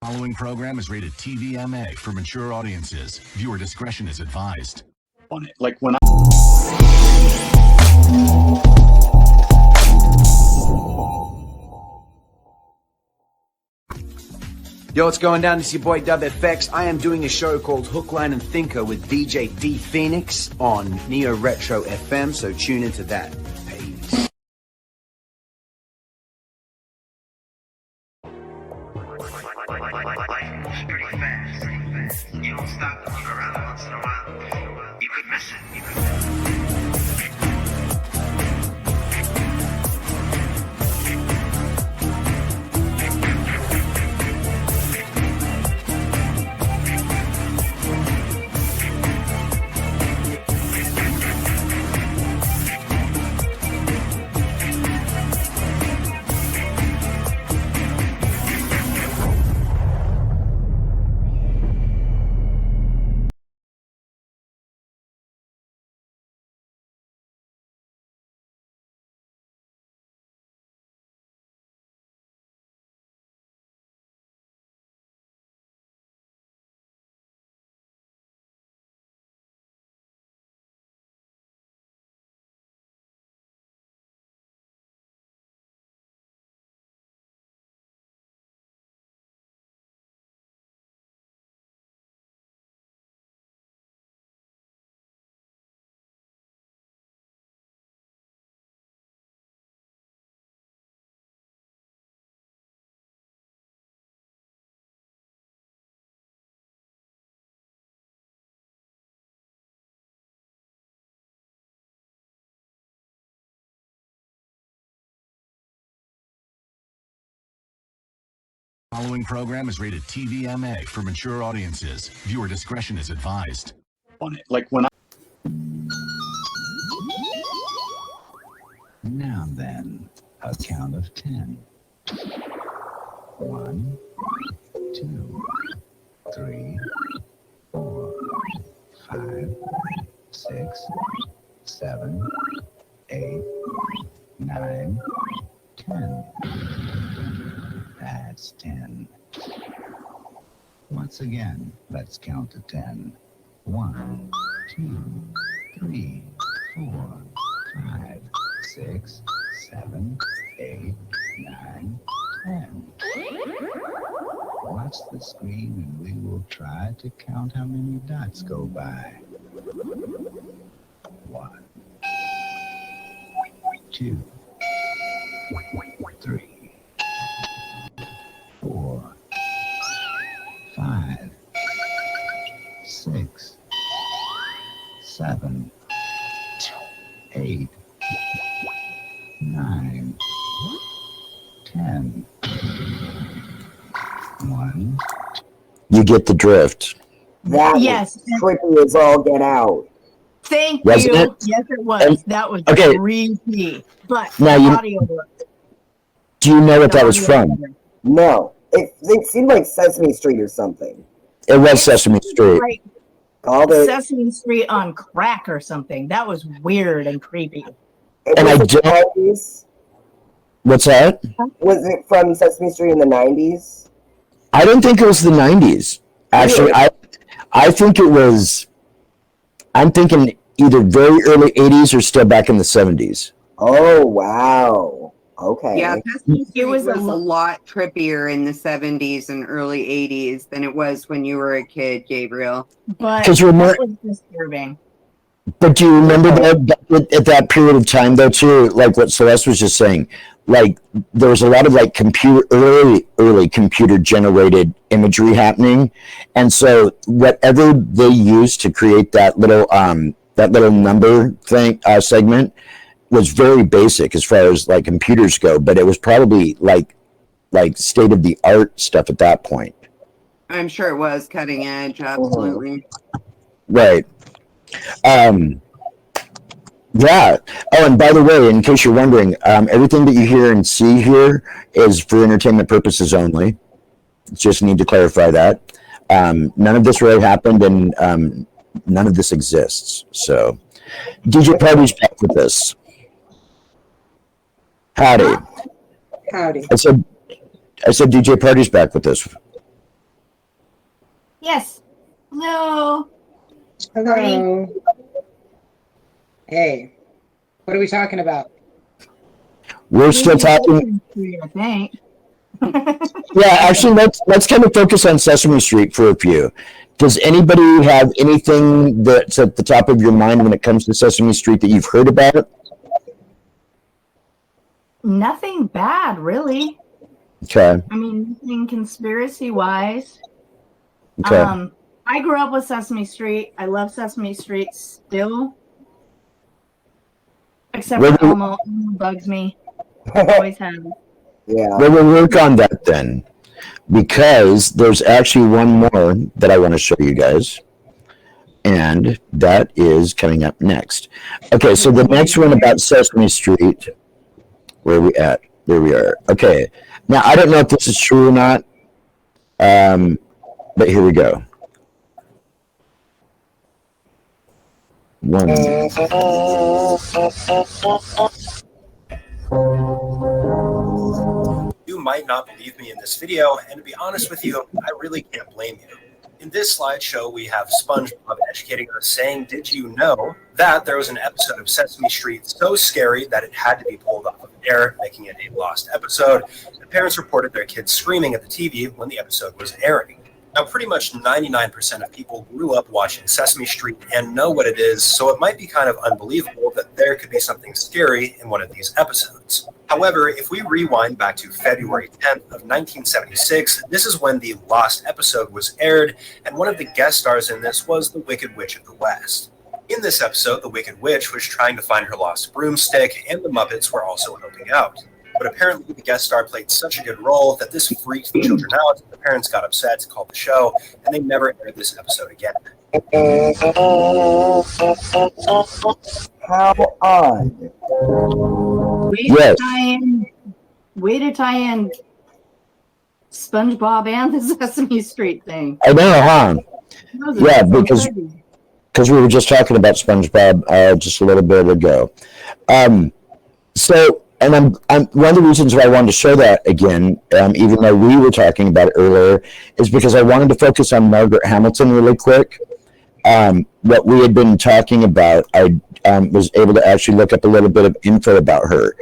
Following program is rated TVMA for mature audiences. Viewer discretion is advised. On it, like when Yo, what's going down? It's your boy Dub FX. I am doing a show called Hook, Line, and Thinker with DJ D Phoenix on Neo Retro FM, so tune into that. Peace. Life's pretty fast. You don't stop to look around once in a while. You could miss it. Following program is rated TVMA for mature audiences. Viewer discretion is advised. on it, like when Now then, a count of 10. 1, 2, 3, 4, 5, 6, 7, 8, 9, 10. That's 10. Once again, let's count to 10. 1, 2, 3, 4, 5, 6, 7, 8, 9, 10. Watch the screen and we will try to count how many dots go by. 1, 2, 3, 4, 5, 6, 7, 8, 9, 10. 1. You get the drift. That Yes. was creepy as all get out. Thank Wasn't you. it? Yes, it was. And- that was okay. creepy. But Now the you- audio worked. Do you know what The that was audio from? was better. No, it seemed like Sesame Street or something. It was Sesame Street. Like Called it. Sesame Street on crack or something. That was weird and creepy. It And was I in the don't- 90s. What's that? Was it from Sesame Street in the 90s? I don't think it was the 90s. Actually, Really? I think it was. I'm thinking either very early 80s or still back in the 70s. Oh wow. Okay. Yeah, Sesame Street was was a a lot trippier in the 70s and early 80s than it was when you were a kid, Gabriel. But 'Cause remember- that was disturbing. But do you remember that at that period of time though too, like what Celeste was just saying, like there was a lot of like early computer generated imagery happening, and so whatever they used to create that little number thing segment was very basic as far as like computers go, but it was probably like state of the art stuff at that point. I'm sure it was cutting edge, absolutely. Right. Yeah. Oh, and by the way, in case you're wondering, everything that you hear and see here is for entertainment purposes only. Just need to clarify that. None of this really happened, and none of this exists. So, DJ Pardee's back with us. Howdy. Howdy. I said DJ Pardee's back with us. Yes. Hello. Hello. Hey, what are we talking about? We're still talking. I think. Yeah, actually, let's kind of focus on Sesame Street for a few. Does anybody have anything that's at the top of your mind when it comes to Sesame Street that you've heard about? Nothing bad, really. Okay. I mean, nothing conspiracy-wise. Okay. I grew up with Sesame Street. I love Sesame Street still. Except for Elmo. Elmo bugs me. Always have. Yeah. Well, we'll work on that then, because there's actually one more that I want to show you guys, and that is coming up next. Okay, so the next one about Sesame Street, where are we at? There we are. Okay, now I don't know if this is true or not, but here we go. One. You might not believe me in this video, and to be honest with you, I really can't blame you. In this slideshow, we have SpongeBob educating us saying, did you know that there was an episode of Sesame Street so scary that it had to be pulled off of air, making it a lost episode? The parents reported their kids screaming at the TV when the episode was airing. Now, pretty much 99% of people grew up watching Sesame Street and know what it is, so it might be kind of unbelievable that there could be something scary in one of these episodes. However, if we rewind back to February 10th of 1976, this is when the Lost episode was aired, and one of the guest stars in this was the Wicked Witch of the West. In this episode, the Wicked Witch was trying to find her lost broomstick, and the Muppets were also helping out. But apparently the guest star played such a good role that this freaked the children out. The parents got upset, called the show, and they never aired this episode again. How odd. Yes. Way to tie in SpongeBob and the Sesame Street thing. I know, huh? Yeah, because we were just talking about SpongeBob just a little bit ago. So, and I'm one of the reasons why I wanted to show that again, even though we were talking about it earlier, is because I wanted to focus on Margaret Hamilton really quick. What we had been talking about, I was able to actually look up a little bit of info about her.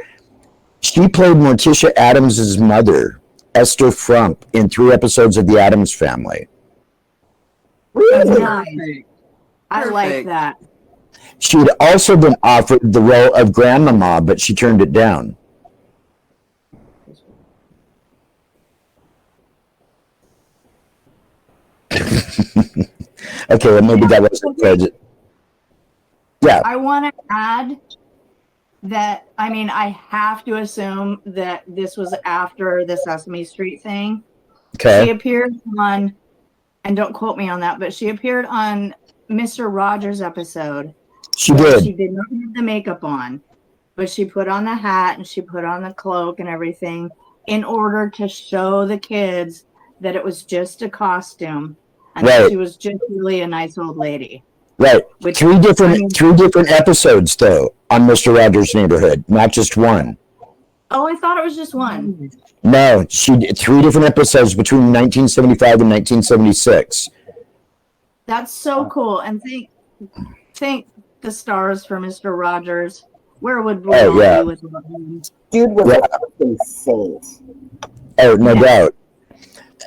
She played Morticia Adams' mother, Esther Frump, in 3 episodes of The Addams Family. Really? Nice. I like that. She had also been offered the role of Grandmama, but she turned it down. Okay, well, maybe that wasn't good. Yeah. I want to add that, I mean, I have to assume that this was after the Sesame Street thing. Okay. She appeared on, and don't quote me on that, but she appeared on Mr. Rogers' episode. She did. She did not have the makeup on, but she put on the hat and she put on the cloak and everything in order to show the kids that it was just a costume and that she was just really a nice old lady. Right. Three different episodes though on Mr. Rogers' Neighborhood, not just one. Oh, I thought it was just one. No, she did 3 different episodes between 1975 and 1976. That's so cool. And thank the stars for Mr. Rogers. Where would we all be with him? Dude was a fucking saint. Oh, no doubt.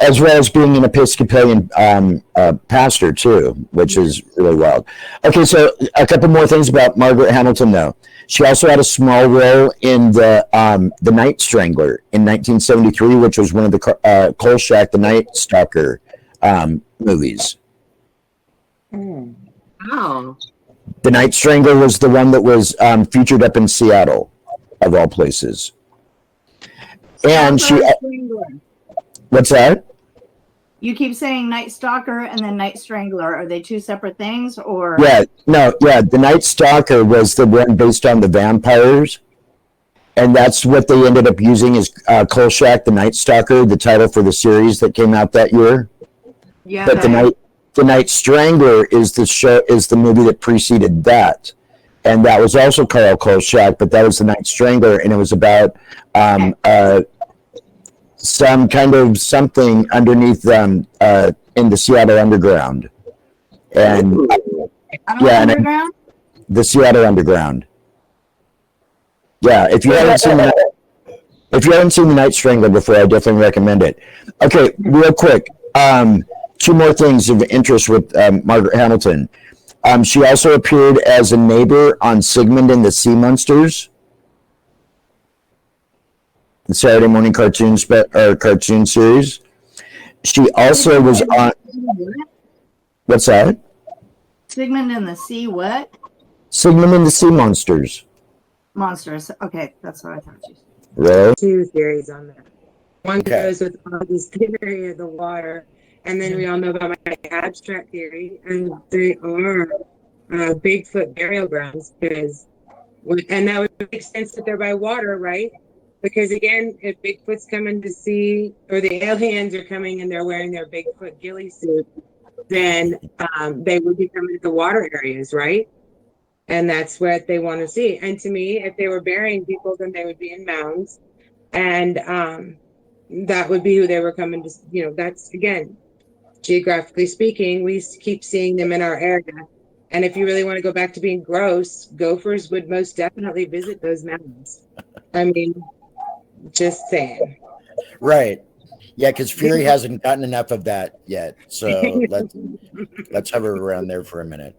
As well as being an Episcopalian pastor too, which is really wild. Okay, so a couple more things about Margaret Hamilton, though. She also had a small role in the Night Strangler in 1973, which was one of the Kolchak, the Night Stalker movies. Oh. The Night Strangler was the one that was featured up in Seattle, of all places. And she... What's that? You keep saying Night Stalker and then Night Strangler. Are they 2 separate things, or? Yeah, no, yeah. The Night Stalker was the one based on the vampires, and that's what they ended up using as Kolchak, the Night Stalker, the title for the series that came out that year. Yeah. But the Night Strangler is the movie that preceded that, and that was also Carl Kolchak, but that was the Night Strangler, and it was about some kind of something underneath in in the Seattle Underground. And yeah, Underground? The Seattle Underground. Yeah, if you haven't seen the Night Strangler before, I definitely recommend it. Okay, real quick. Two more things of interest with Margaret Hamilton. She also appeared as a neighbor on Sigmund and the Sea Monsters, the Saturday morning cartoon series. She also was on. What's that? Sigmund and the Sea what? Sigmund and the Sea Monsters. Monsters. Okay, that's what I thought you said. Really? Two theories on that. One goes with this theory of the water, and then we all know about my abstract theory, and they are Bigfoot burial grounds, and that would make sense that they're by water, right? Because again, if Bigfoot's coming to see, or the aliens are coming and they're wearing their Bigfoot ghillie suit, then they would be coming to the water areas, right? And that's what they want to see. And to me, if they were burying people, then they would be in mounds. And that would be who they were coming to, that's, again, geographically speaking, we keep seeing them in our area. And if you really want to go back to being gross, gophers would most definitely visit those mountains. I mean, just saying. Right. Yeah, because Fury hasn't gotten enough of that yet. So let's hover around there for a minute.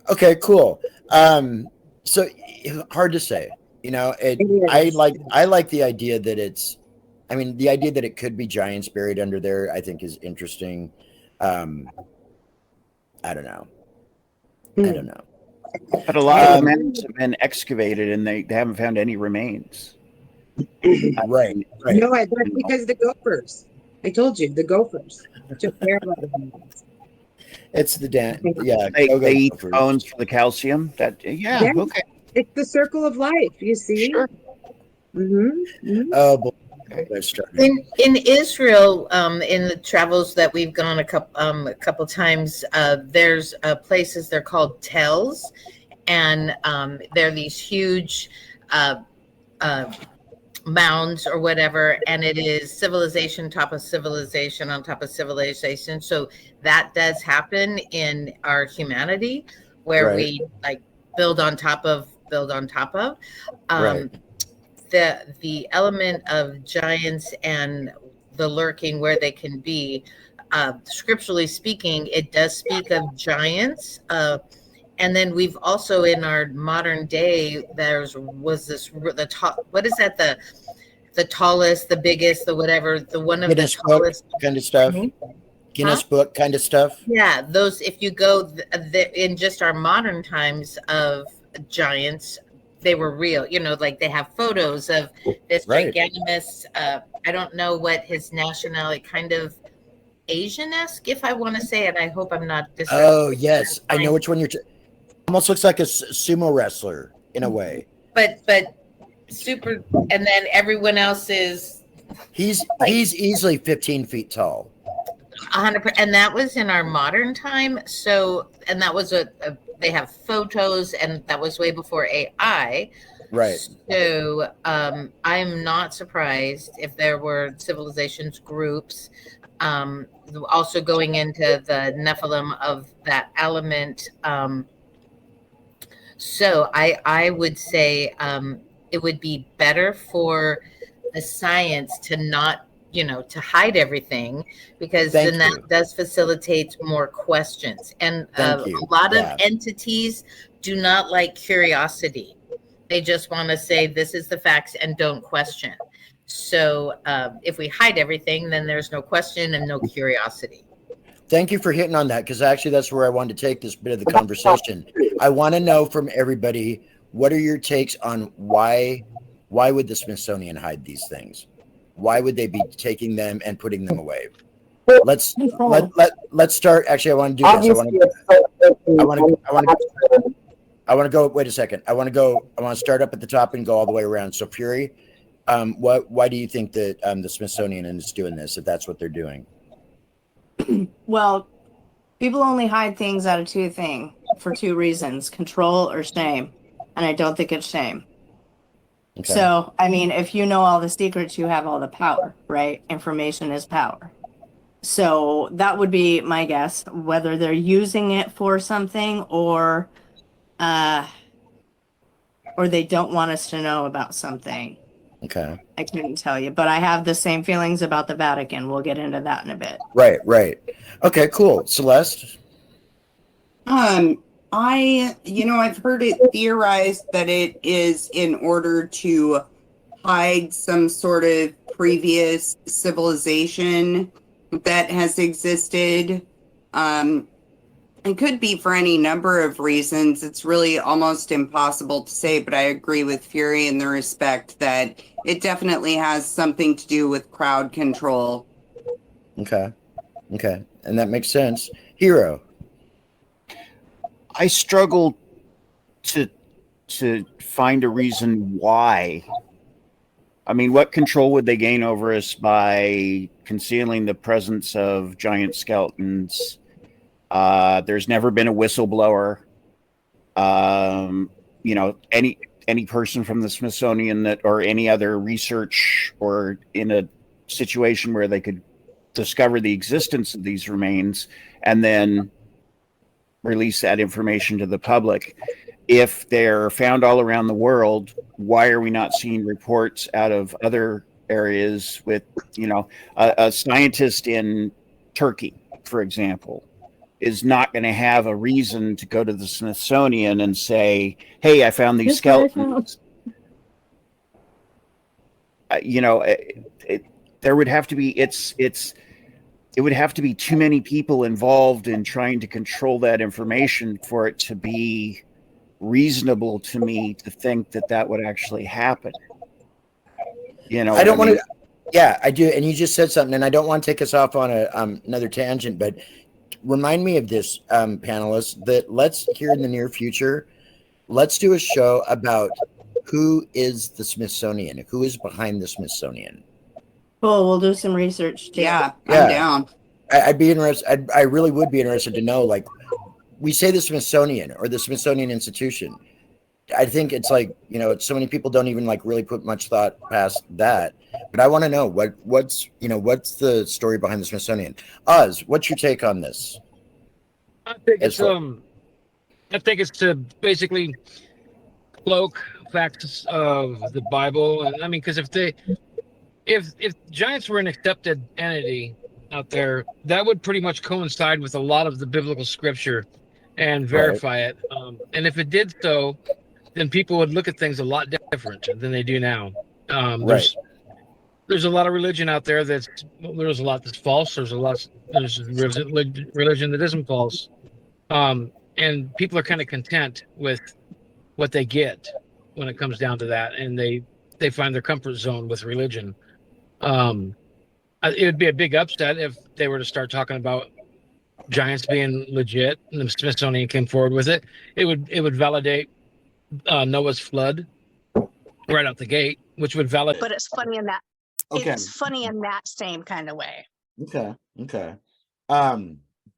Okay, cool. So hard to say. I like the idea that the idea that it could be giants buried under there, I think is interesting. I don't know. But a lot of the mounds have been excavated and they haven't found any remains. Right. No, that's because of the gophers. I told you, the gophers. It's the they eat bones for the calcium. Okay. It's the circle of life, you see. Sure. Oh boy. In Israel, in the travels that we've gone a couple times, there's places they're called tells, and they're these huge mounds or whatever, and it is civilization top of civilization on top of civilization. So that does happen in our humanity, where we like build on top of. The element of giants and the lurking where they can be, scripturally speaking, it does speak of giants. And then we've also in our modern day, the tallest, the biggest, the whatever, the one of Guinness the tallest kind of stuff. Guinness book kind of stuff. Yeah, those. If you go in just our modern times of giants, they were real. Like they have photos of this giganimous. I don't know what his nationality, kind of Asian-esque, if I want to say it. I hope I'm not. Oh yes, I know which one you're. Almost looks like a sumo wrestler in a way. But super, and then everyone else is. He's easily 15 feet tall. 100%, and that was in our modern time. So, and that was they have photos, and that was way before AI. Right. So, I'm not surprised if there were civilizations groups, also going into the Nephilim of that element. So I would say it would be better for the science to not, to hide everything, because then that does facilitate more questions. And a lot of entities do not like curiosity. They just want to say this is the facts and don't question. So if we hide everything, then there's no question and no curiosity. Thank you for hitting on that, because actually that's where I wanted to take this bit of the conversation. I want to know from everybody, what are your takes on why would the Smithsonian hide these things? Why would they be taking them and putting them away? Let's start. Actually, I want to do this. I want to go. Wait a second. I want to start up at the top and go all the way around. So Fury, why do you think that the Smithsonian is doing this, if that's what they're doing? Well, people only hide things out of for two reasons: control or shame. And I don't think it's shame. Okay. So, I mean, if you know all the secrets, you have all the power, right? Information is power. So that would be my guess, whether they're using it for something or they don't want us to know about something. Okay. I couldn't tell you, but I have the same feelings about the Vatican. We'll get into that in a bit. Right. Okay, cool. Celeste? I've heard it theorized that it is in order to hide some sort of previous civilization that has existed. It could be for any number of reasons. It's really almost impossible to say, but I agree with Fury in the respect that it definitely has something to do with crowd control. Okay. And that makes sense. Hiro? I struggle to find a reason why. I mean, what control would they gain over us by concealing the presence of giant skeletons? There's never been a whistleblower. Any person from the Smithsonian or any other research or in a situation where they could discover the existence of these remains and then release that information to the public. If they're found all around the world, why are we not seeing reports out of other areas with, a scientist in Turkey, for example, is not going to have a reason to go to the Smithsonian and say, hey, I found these skeletons. There would have to be, it would have to be too many people involved in trying to control that information for it to be reasonable to me to think that would actually happen. I don't want to. Yeah, I do. And you just said something, and I don't want to take us off on another tangent, but remind me of this, panelists, that let's here in the near future, let's do a show about who is the Smithsonian, who is behind the Smithsonian. Cool, we'll do some research too. Yeah, I'm down. I'd be interested. I really would be interested to know, like, we say the Smithsonian or the Smithsonian Institution. I think it's like, so many people don't even like really put much thought past that. But I want to know what's the story behind the Smithsonian. Oz, what's your take on this? I think it's to basically cloak facts of the Bible. And I mean, because if giants were an accepted entity out there, that would pretty much coincide with a lot of the biblical scripture and verify it. And if it did so, then people would look at things a lot different than they do now. There's a lot of religion out there there's a lot that's false. There's religion that isn't false. And people are kind of content with what they get when it comes down to that. And they find their comfort zone with religion. It would be a big upset if they were to start talking about giants being legit and the Smithsonian came forward with it. It would validate Noah's flood right out the gate, which would validate. But it's funny in that. Okay. It's funny in that same kind of way. Okay.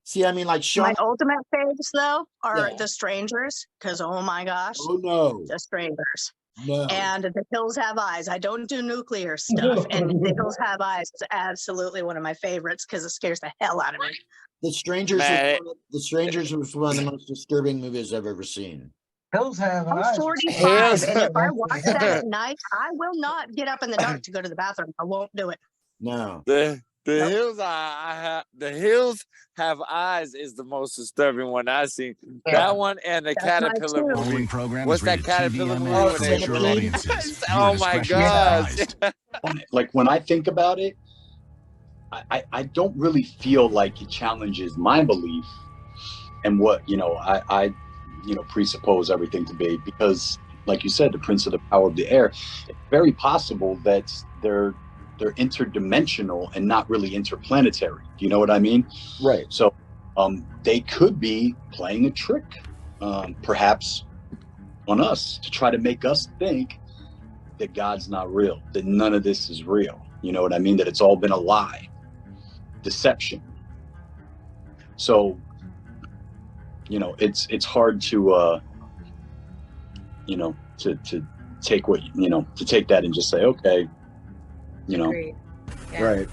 See, I mean, like, my ultimate faves though are the Strangers, because oh my gosh, the Strangers. No. And The Hills Have Eyes. I don't do nuclear stuff, and The Hills Have Eyes is absolutely one of my favorites because it scares the hell out of me. The Strangers was one of the most disturbing movies I've ever seen. Hills Have I'm Eyes. 45, and if I watch that at night, I will not get up in the dark to go to the bathroom. I won't do it. No. The Hills Have Eyes is the most disturbing one I've seen. Yeah. That one and the Caterpillar movie. What's that Caterpillar movie? Oh my gosh. Like, when I think about it, I don't really feel like it challenges my belief and what I presuppose everything to be, because, like you said, the Prince of the Power of the Air, it's very possible that they're interdimensional and not really interplanetary. Do you know what I mean? Right. So they could be playing a trick, perhaps on us, to try to make us think that God's not real, that none of this is real. You know what I mean? That it's all been a lie, deception. So, it's hard to to take what to take that and just say, okay, Right.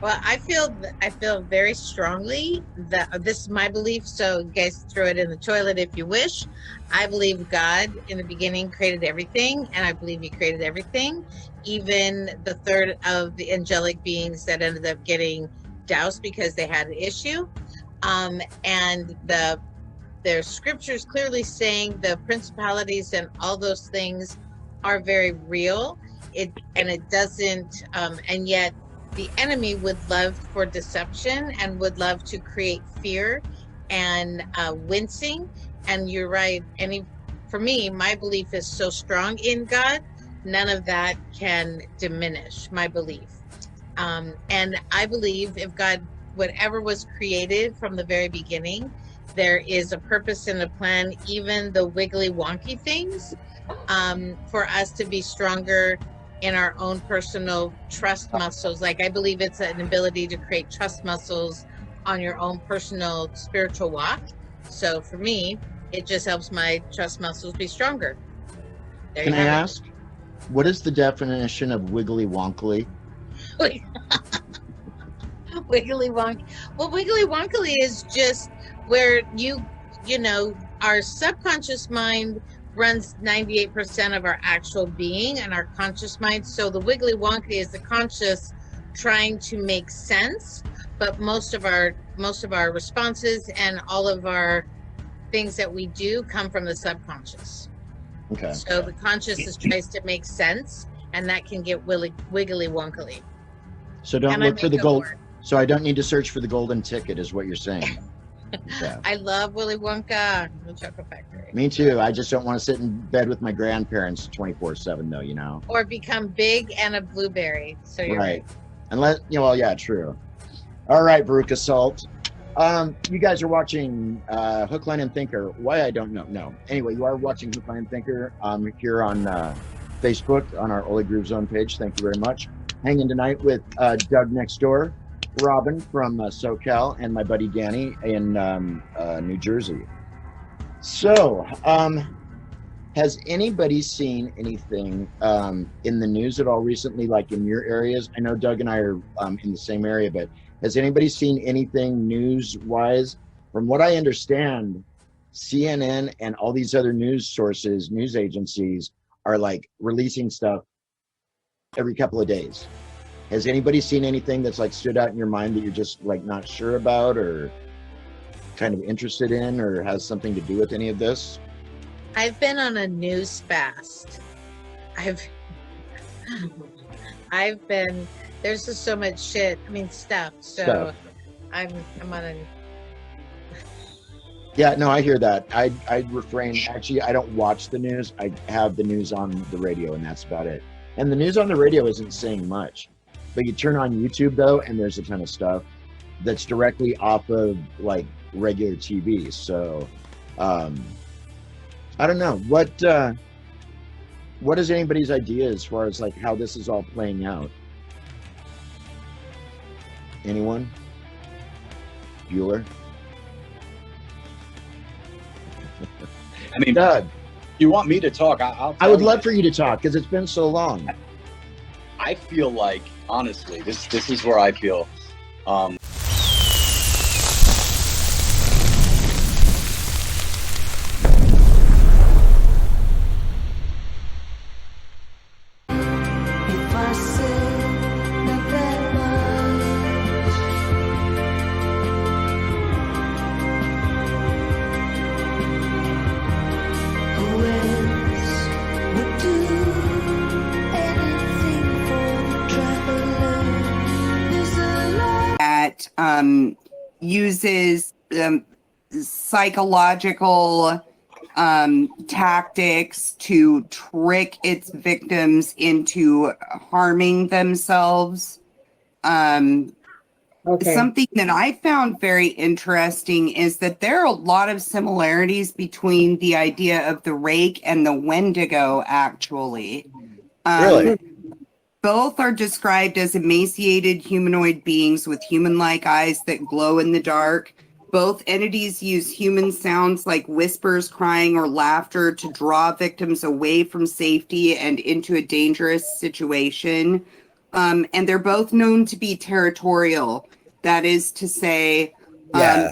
Well, I feel very strongly that this is my belief. So you guys throw it in the toilet if you wish. I believe God in the beginning created everything, and I believe He created everything, even the third of the angelic beings that ended up getting doused because they had an issue. And there's scriptures clearly saying the principalities and all those things are very real. It doesn't, and yet the enemy would love for deception and would love to create fear and wincing. And you're right. For me, my belief is so strong in God, none of that can diminish my belief. And I believe if God, whatever was created from the very beginning, there is a purpose and a plan, even the wiggly wonky things, for us to be stronger in our own personal trust muscles. Like I believe it's an ability to create trust muscles on your own personal spiritual walk. So for me, it just helps my trust muscles be stronger. There Can you I have ask, what is the definition of wiggly wonkly? it. Wiggly wonk. Well, wiggly wonkly is just where you know, our subconscious mind runs 98% of our actual being and our conscious mind. So the wiggly wonky is the conscious trying to make sense, but most of our responses and all of our things that we do come from the subconscious. Okay. So the conscious tries to make sense, and that can get wiggly wonkily. So don't look for the gold. So I don't need to search for the golden ticket, is what you're saying. Okay. I love Willy Wonka, the Chocolate Factory. Me too. I just don't want to sit in bed with my grandparents 24/7, though. You know. Or become big and a blueberry. So you're right. Unless, well, yeah, true. All right, Veruca Salt. You guys are watching Hook, Line, and Thinker. Why, I don't know. No. Anyway, you are watching Hook, Line, and Thinker here on Facebook on our Oli Groove Zone page. Thank you very much. Hanging tonight with Doug next door, Robin from SoCal, and my buddy Danny in New Jersey. So, has anybody seen anything in the news at all recently, like in your areas? I know Doug and I are in the same area, but has anybody seen anything news-wise? From what I understand, CNN and all these other news sources, news agencies, are like releasing stuff every couple of days. Has anybody seen anything that's like stood out in your mind that you're just like not sure about or kind of interested in or has something to do with any of this? I've been on a news fast. I've been, there's just so much shit. I mean, stuff. So I'm on a. Yeah, no, I hear that. I refrain. Actually, I don't watch the news. I have the news on the radio, and that's about it. And the news on the radio isn't saying much. But you turn on YouTube, though, and there's a ton of stuff that's directly off of, like, regular TV. So, I don't know. What is anybody's idea as far as, like, how this is all playing out? Anyone? Bueller? I mean, Doug, you want me to talk? I would love for you to talk because it's been so long. I feel like, honestly, this is where I feel. Uses psychological tactics to trick its victims into harming themselves. Something that I found very interesting is that there are a lot of similarities between the idea of the Rake and the Wendigo, actually. Really? Both are described as emaciated humanoid beings with human-like eyes that glow in the dark. Both entities use human sounds like whispers, crying, or laughter to draw victims away from safety and into a dangerous situation. and they're both known to be territorial. That is to say,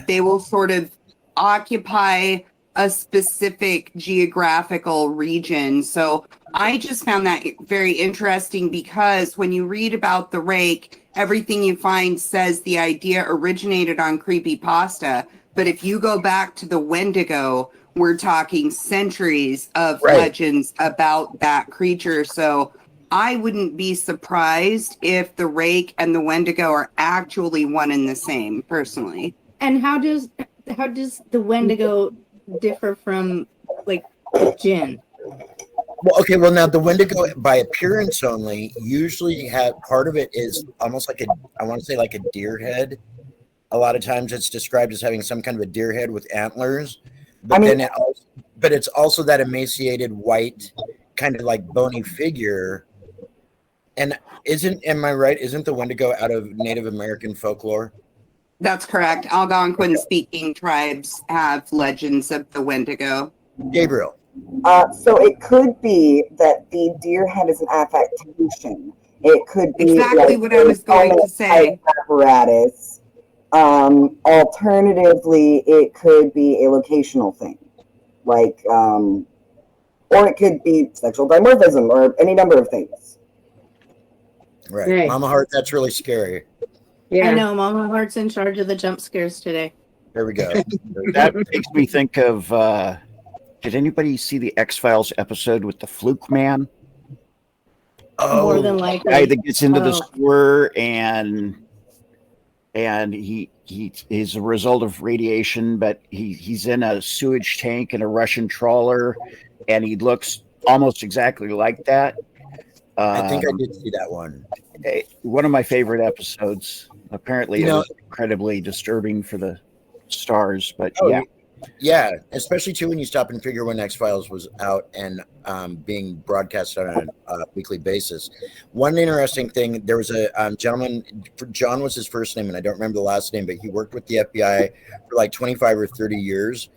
they will sort of occupy a specific geographical region. So I just found that very interesting because when you read about the Rake, everything you find says the idea originated on creepypasta. But if you go back to the Wendigo, we're talking centuries of legends about that creature. So I wouldn't be surprised if the Rake and the Wendigo are actually one and the same, personally. And how does the Wendigo differ from like the Jinn? Well, okay. Well, now the Wendigo, by appearance only, usually have part of it is almost like I want to say like a deer head. A lot of times, it's described as having some kind of a deer head with antlers, but it's also that emaciated white, kind of like bony figure. And am I right? Isn't the Wendigo out of Native American folklore? That's correct. Algonquin-speaking tribes have legends of the Wendigo. Gabriel. So it could be that the deer head is an affectation. It could be exactly what I was going to say. Apparatus. Alternatively, it could be a locational thing, like, or it could be sexual dimorphism, or any number of things. Right, MommaHeart. That's really scary. Yeah, I know. MommaHeart's in charge of the jump scares today. There we go. That makes me think of. Did anybody see the X-Files episode with the Fluke Man? Oh, more than likely. The guy that gets into the sewer and he is a result of radiation, but he's in a sewage tank in a Russian trawler, and he looks almost exactly like that. I think I did see that one. One of my favorite episodes. Apparently, it was incredibly disturbing for the stars, but yeah, especially too when you stop and figure when X-Files was out and being broadcast on a weekly basis. One interesting thing, there was a gentleman, John was his first name, and I don't remember the last name, but he worked with the FBI for like 25 or 30 years,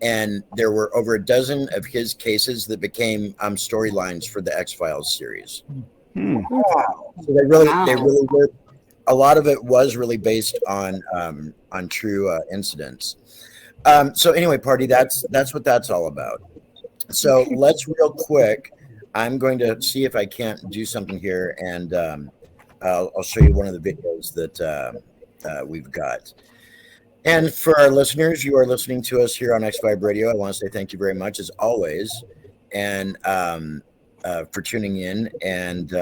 and there were over a dozen of his cases that became storylines for the X-Files series. Wow. So they really were. A lot of it was really based on true incidents. So anyway, Pardee, that's what that's all about. So let's real quick. I'm going to see if I can't do something here, and I'll show you one of the videos that we've got. And for our listeners, you are listening to us here on X5 Radio. I want to say thank you very much, as always, and for tuning in. And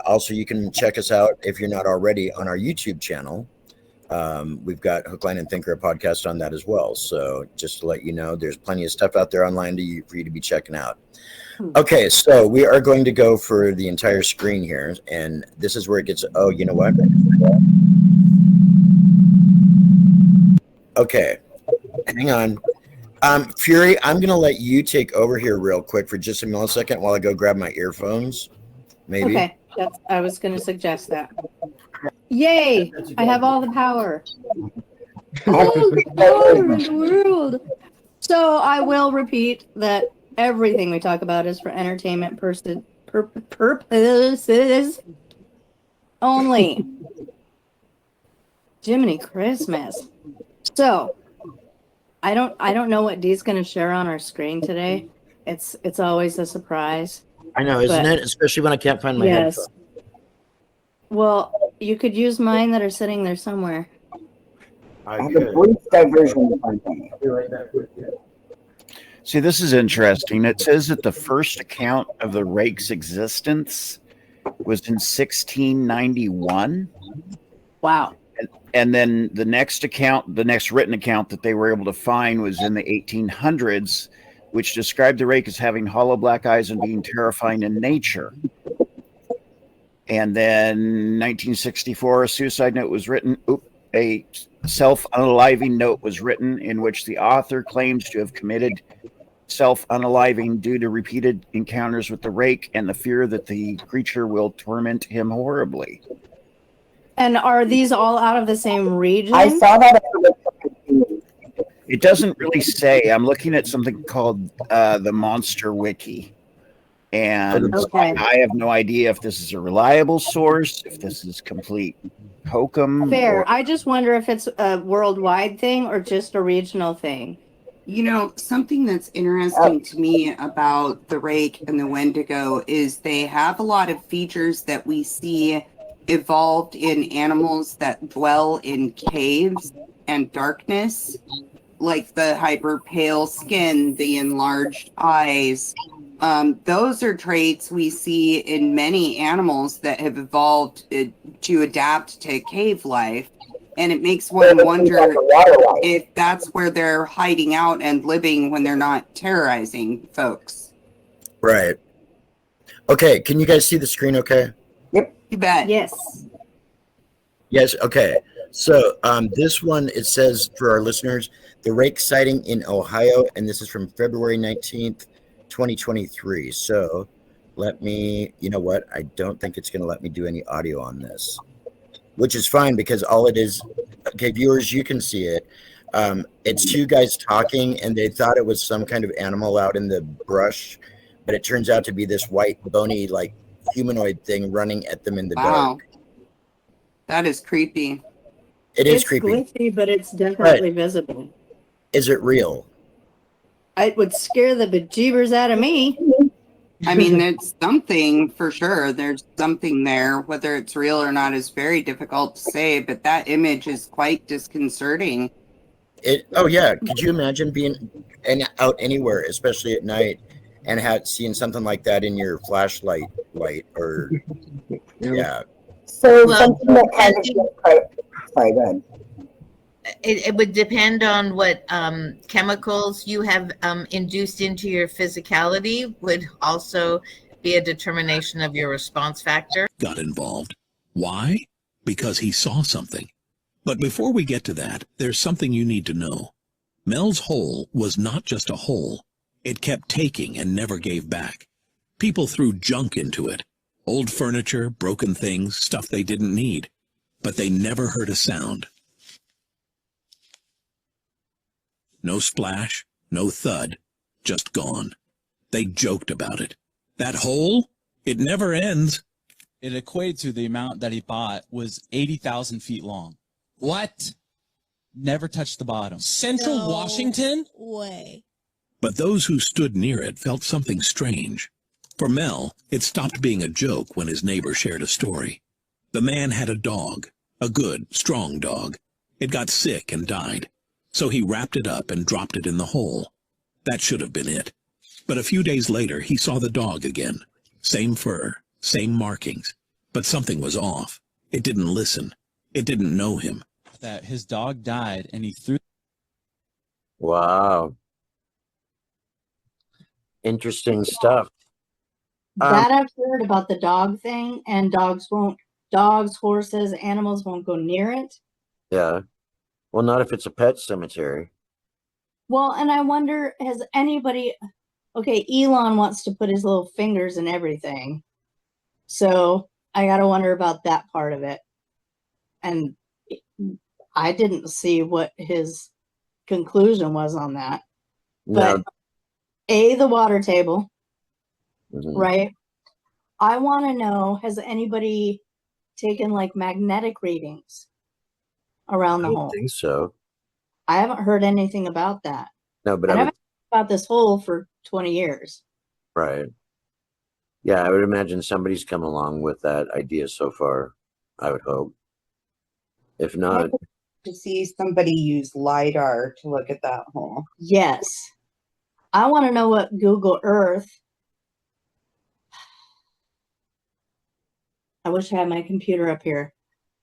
also, you can check us out if you're not already on our YouTube channel. We've got Hook, Line, and Thinker, a podcast on that as well. So just to let you know, there's plenty of stuff out there online for you to be checking out. Okay, so we are going to go for the entire screen here, and this is where it gets. Oh, you know what? Okay, hang on. Fury, I'm going to let you take over here real quick for just a millisecond while I go grab my earphones. Maybe. Okay, I was going to suggest that. Yay! I have all the power. All the power in the world. So I will repeat that everything we talk about is for entertainment purposes only. Jiminy Christmas. So I don't know what Dee's going to share on our screen today. It's always a surprise. I know, isn't it? Especially when I can't find my headphones. Well, you could use mine that are sitting there somewhere. I have a brief diversion. See, this is interesting. It says that the first account of the Rake's existence was in 1691. Wow. And then the next written account that they were able to find was in the 1800s, which described the Rake as having hollow black eyes and being terrifying in nature. And then 1964, a suicide note was written. A self-unaliving note was written in which the author claims to have committed self-unaliving due to repeated encounters with the Rake and the fear that the creature will torment him horribly. And are these all out of the same region? I saw that. It doesn't really say. I'm looking at something called the Monster Wiki. And Okay. I have no idea if this is a reliable source, if this is complete hokum. Fair. I just wonder if it's a worldwide thing or just a regional thing. You know, something that's interesting to me about the Rake and the Wendigo is they have a lot of features that we see evolved in animals that dwell in caves and darkness, like the hyper pale skin, the enlarged eyes. Those are traits we see in many animals that have evolved to adapt to cave life. And it makes one wonder if that's where they're hiding out and living when they're not terrorizing folks. Right. Okay, can you guys see the screen okay? Yep. You bet. Yes. Yes, okay. So this one, it says for our listeners, the Rake sighting in Ohio, and this is from February 19th, 2023. So let me, you know what? I don't think it's going to let me do any audio on this, which is fine because all it is, okay, viewers, you can see it. It's two guys talking, and they thought it was some kind of animal out in the brush, but it turns out to be this white, bony, like humanoid thing running at them in the dark. That is creepy. It's creepy. It's glitchy, but it's definitely visible. Is it real? It would scare the bejeebers out of me. I mean, there's something for sure. There's something there. Whether it's real or not is very difficult to say, but that image is quite disconcerting. Oh yeah, could you imagine being out anywhere, especially at night, and seeing something like that in your flashlight light or yeah. So something that kind of sorry, go ahead. It would depend on what chemicals you have induced into your physicality would also be a determination of your response factor. Got involved. Why? Because he saw something. But before we get to that, there's something you need to know. Mel's hole was not just a hole. It kept taking and never gave back. People threw junk into it. Old furniture, broken things, stuff they didn't need. But they never heard a sound. No splash, no thud, just gone. They joked about it. That hole? It never ends. It equated to the amount that he bought was 80,000 feet long. What? Never touched the bottom. Central Washington? Way. But those who stood near it felt something strange. For Mel, it stopped being a joke when his neighbor shared a story. The man had a dog, a good, strong dog. It got sick and died. So he wrapped it up and dropped it in the hole. That should have been it. But a few days later, he saw the dog again. Same fur, same markings. But something was off. It didn't listen. It didn't know him. That his dog died and he threw. Wow. Interesting stuff. That I've heard about the dog thing, and dogs, horses, animals won't go near it. Yeah. Well, not if it's a pet cemetery. Well, and I wonder, has anybody, okay, Elon wants to put his little fingers in everything. So I got to wonder about that part of it. And I didn't see what his conclusion was on that. No. But the water table, right? I want to know, has anybody taken like magnetic readings around the hole? I think so. I haven't heard anything about that. No, but I haven't heard about this hole for 20 years. Right. Yeah, I would imagine somebody's come along with that idea so far. I would hope. If not, to see somebody use LiDAR to look at that hole. Yes. I want to know what Google Earth. I wish I had my computer up here.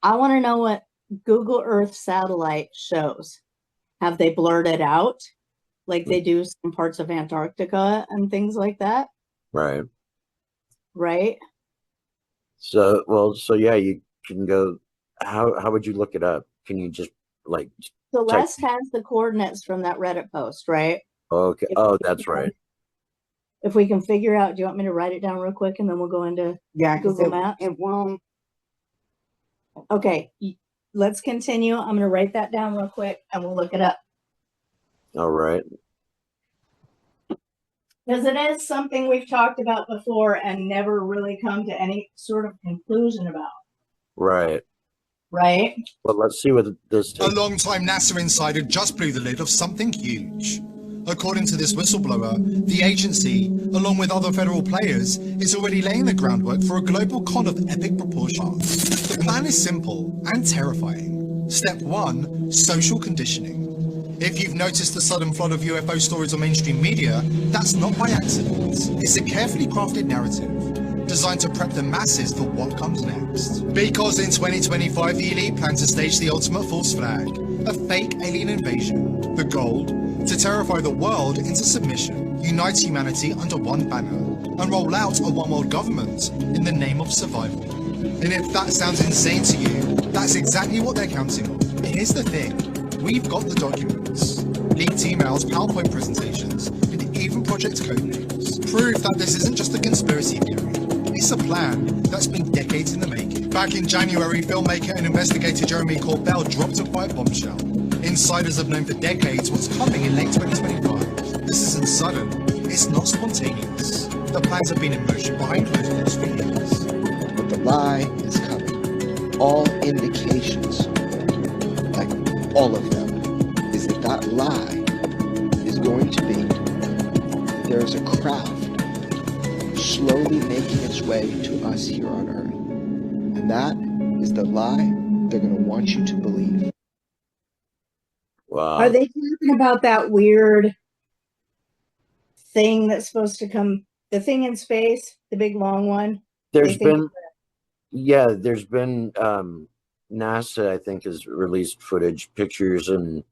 I want to know what Google Earth satellite shows. Have they blurred it out like they do some parts of Antarctica and things like that? right. Right? So yeah, you can go. How would you look it up? Can you just like Celeste has the coordinates from that Reddit post, right? Okay. That's right. If we can figure out, do you want me to write it down real quick and then we'll go into Google Maps? It won't. Okay, let's continue. I'm going to write that down real quick and we'll look it up. All right. Because it is something we've talked about before and never really come to any sort of conclusion about. Right. Right? Well, let's see what this A long-time NASA insider just blew the lid of something huge. According to this whistleblower, the agency, along with other federal players, is already laying the groundwork for a global con of epic proportions. The plan is simple and terrifying. Step 1, social conditioning. If you've noticed the sudden flood of UFO stories on mainstream media, that's not by accident. It's a carefully crafted narrative, designed to prep the masses for what comes next. Because in 2025, the elite plan to stage the ultimate false flag, a fake alien invasion. The goal? To terrify the world into submission, unite humanity under one banner, and roll out a one-world government in the name of survival. And if that sounds insane to you, that's exactly what they're counting on. Here's the thing, we've got the documents, leaked emails, PowerPoint presentations, and even project code names. Proof that this isn't just a conspiracy theory. It's a plan that's been decades in the making. Back in January, filmmaker and investigator Jeremy Corbell dropped a quiet bombshell. Insiders have known for decades what's coming in late 2025. This isn't sudden. It's not spontaneous. The plans have been in motion behind closed doors for years. But the lie is coming. All indications, like all of them, is that that lie is going to be there's a craft slowly making its way to us here on Earth. And that is the lie they're going to want you to believe. Wow. Are they talking about that weird thing that's supposed to come, the thing in space, the big long one? There's been NASA, I think, has released footage, pictures, and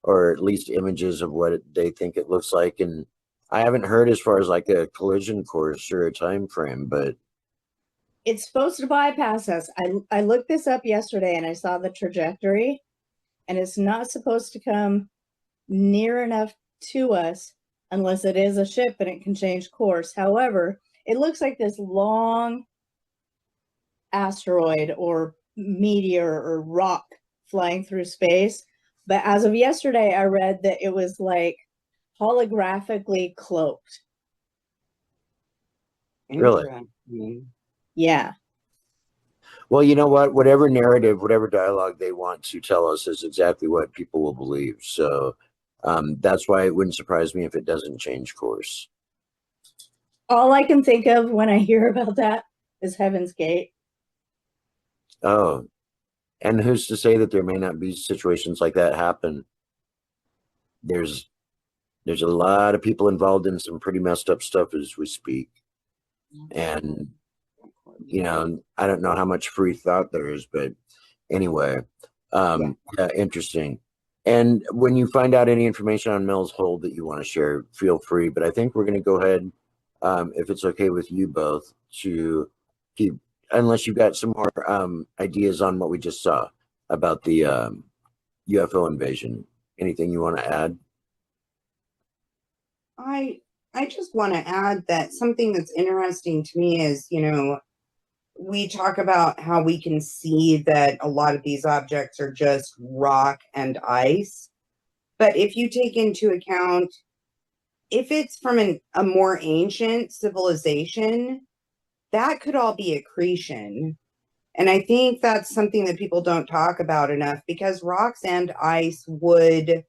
or at least images of what they think it looks like. And I haven't heard as far as like a collision course or a time frame, but it's supposed to bypass us. I looked this up yesterday and I saw the trajectory, and it's not supposed to come near enough to us unless it is a ship and it can change course. However, it looks like this long asteroid or meteor or rock flying through space. But as of yesterday, I read that it was like holographically cloaked. really. Yeah. Well, you know what? Whatever narrative, whatever dialogue they want to tell us is exactly what people will believe. So that's why it wouldn't surprise me if it doesn't change course. All I can think of when I hear about that is Heaven's Gate. Oh, and who's to say that there may not be situations like that happen? There's a lot of people involved in some pretty messed up stuff as we speak. And, you know, I don't know how much free thought there is, but anyway, yeah, interesting. And when you find out any information on Mel's hold that you want to share, feel free. But I think we're going to go ahead, if it's okay with you both, to keep, unless you've got some more ideas on what we just saw about the UFO invasion. Anything you want to add? I just want to add that something that's interesting to me is, you know, we talk about how we can see that a lot of these objects are just rock and ice. But if you take into account, if it's from a more ancient civilization, that could all be accretion. And I think that's something that people don't talk about enough, because rocks and ice would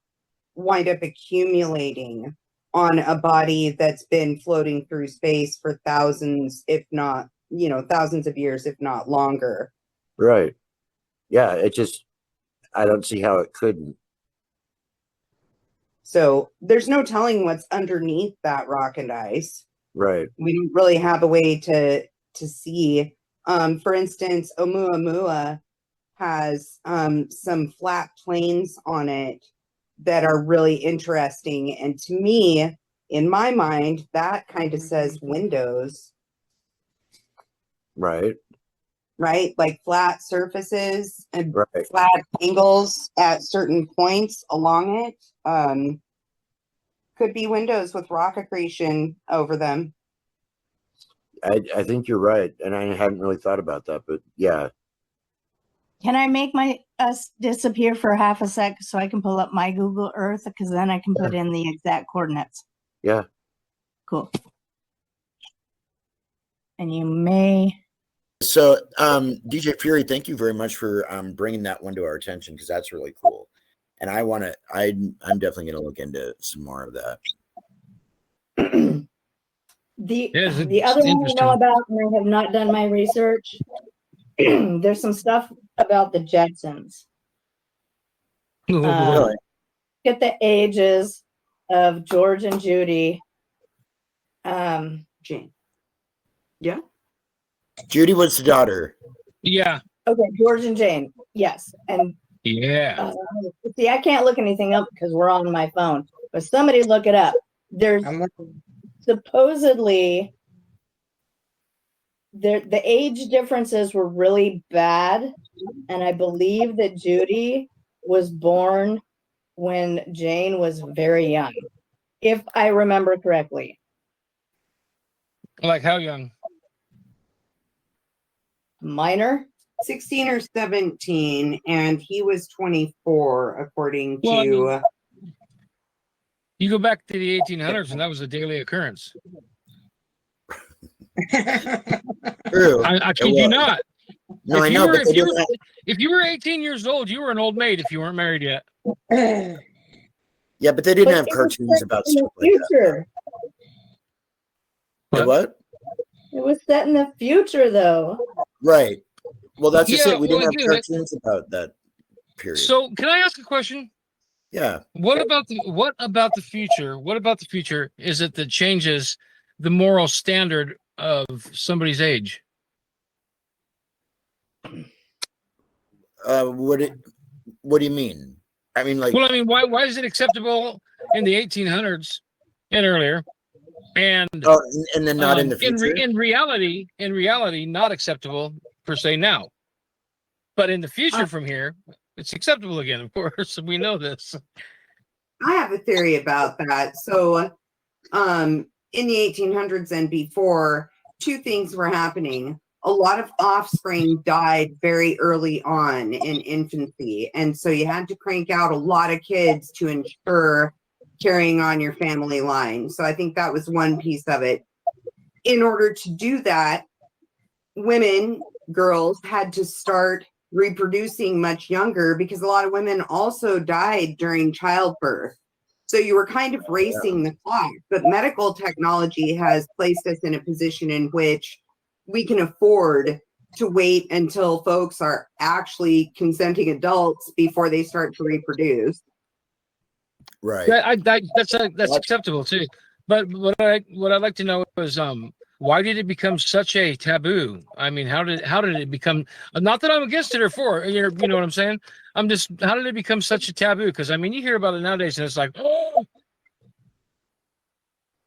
wind up accumulating on a body that's been floating through space for thousands, if not, you know, thousands of years, if not longer. Right. Yeah, it just, I don't see how it couldn't. So there's no telling what's underneath that rock and ice. Right. We don't really have a way to see. For instance, Oumuamua has some flat plains on it that are really interesting. And to me, in my mind, that kind of says windows. Right. Right? Like flat surfaces and flat angles at certain points along it. Could be windows with rock accretion over them. I think you're right. And I hadn't really thought about that, but yeah. Can I make us disappear for half a sec so I can pull up my Google Earth? Because then I can put in the exact coordinates. Yeah. Cool. And you may. So, DJ Fury, thank you very much for bringing that one to our attention, because that's really cool. And I'm definitely going to look into some more of that. The other one I know about, and I have not done my research, there's some stuff about the Jetsons. Really? Get the ages of George and Judy. Jane. Yeah. Judy was the daughter. Yeah. Okay, George and Jane. Yes. And yeah. See, I can't look anything up because we're on my phone, but somebody look it up. There's supposedly the age differences were really bad, and I believe that Judy was born when Jane was very young, if I remember correctly. Like how young? Minor? 16 or 17, and he was 24, according to. Well, I mean, you go back to the 1800s, and that was a daily occurrence. True. I kid you not. No, I know. If you were 18 years old, you were an old maid if you weren't married yet. Yeah, but they didn't have cartoons about stuff like that. What? It was set in the future, though. Right. Well, that's just it. We well, didn't have cartoons about that period. So, can I ask a question? Yeah. What about the future? What about the future is it that changes the moral standard of somebody's age? What do you mean? I mean, like. Well, I mean, why is it acceptable in the 1800s and earlier, and then not in the future? In reality, not acceptable per se now, but in the future from here, it's acceptable again. Of course, we know this. I have a theory about that. So, in the 1800s and before, two things were happening. A lot of offspring died very early on in infancy. And so you had to crank out a lot of kids to ensure carrying on your family line. So I think that was one piece of it. In order to do that, girls had to start reproducing much younger, because a lot of women also died during childbirth. So you were kind of racing the clock. But medical technology has placed us in a position in which we can afford to wait until folks are actually consenting adults before they start to reproduce. Right. That's acceptable too. But what I'd like to know is why did it become such a taboo? I mean, how did it become? Not that I'm against it or for it, you know what I'm saying? I'm just, how did it become such a taboo? Because I mean, you hear about it nowadays, and it's like, oh,